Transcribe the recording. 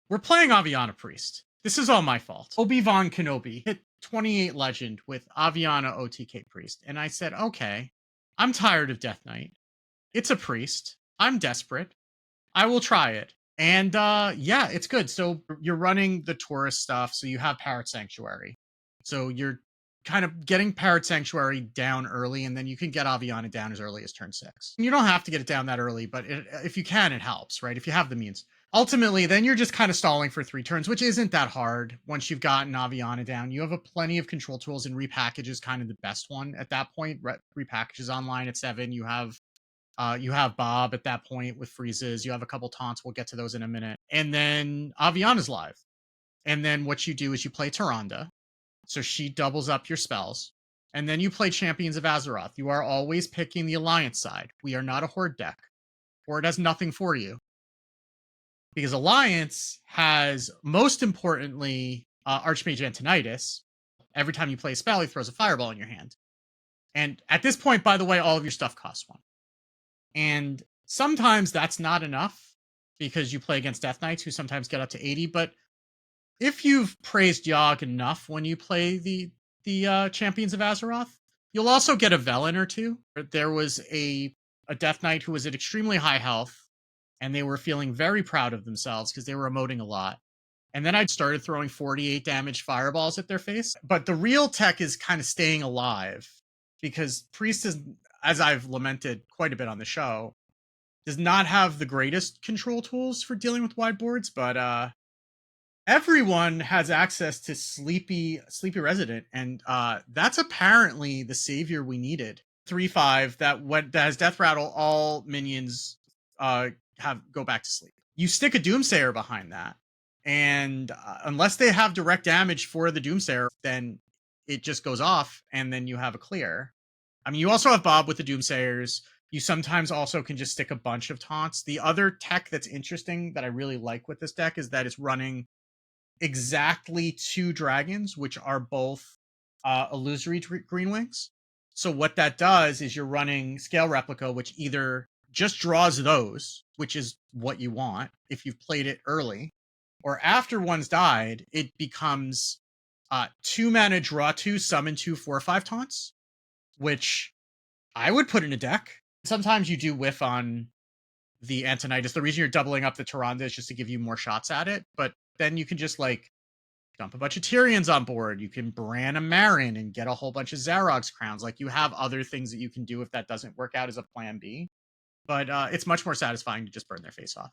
We're playing Aviana Priest. This is all my fault. Obi-Wan Kenobi hit 28 Legend with Aviana OTK Priest. And I said, okay, I'm tired of Death Knight. It's a priest. I'm desperate. I will try it. And yeah, it's good. So you're running the tourist stuff. So you have Parrot Sanctuary. So you're kind of getting Parrot Sanctuary down early, and then you can get Aviana down as early as turn 6. You don't have to get it down that early, but if you can, it helps, right? If you have the means. Ultimately, then you're just kind of stalling for 3 turns, which isn't that hard once you've gotten Aviana down. You have a plenty of control tools, and Repackage is kind of the best one at that point. Repackage is online at 7. You have Bob at that point with freezes. You have a couple taunts. We'll get to those in a minute. And then Aviana's live. And then what you do is you play Tyrande. So she doubles up your spells. And then you play Champions of Azeroth. You are always picking the Alliance side. We are not a Horde deck. Horde has nothing for you. Because Alliance has, most importantly, Archmage Antonidas. Every time you play a spell, he throws a fireball in your hand. And at this point, by the way, all of your stuff costs 1. And sometimes that's not enough because you play against Death Knights who sometimes get up to 80. But if you've praised Yogg enough when you play the Champions of Azeroth, you'll also get a Velen or 2. There was a Death Knight who was at extremely high health, and they were feeling very proud of themselves because they were emoting a lot. And then I started throwing 48 damage fireballs at their face. But the real tech is kind of staying alive because Priest is, as I've lamented quite a bit on the show, does not have the greatest control tools for dealing with wide boards, but everyone has access to Sleepy Resident, and that's apparently the savior we needed. 3/5 that has Death Rattle, all minions go back to sleep. You stick a Doomsayer behind that, and unless they have direct damage for the Doomsayer, then it just goes off, and then you have a clear. I mean, you also have Bob with the Doomsayers. You sometimes also can just stick a bunch of taunts. The other tech that's interesting that I really like with this deck is that it's running exactly 2 dragons, which are both illusory green wings. So what that does is you're running Scale Replica, which either just draws those, which is what you want if you've played it early, or after one's died, it becomes 2 mana, draw 2, summon 2, 4/5 taunts, which I would put in a deck. Sometimes you do whiff on the Antonidas. The reason you're doubling up the Tyrande is just to give you more shots at it, but then you can just like dump a bunch of Tyrians on board. You can Bran a Marin and get a whole bunch of Zarog's crowns. Like, you have other things that you can do if that doesn't work out as a plan B. But it's much more satisfying to just burn their face off.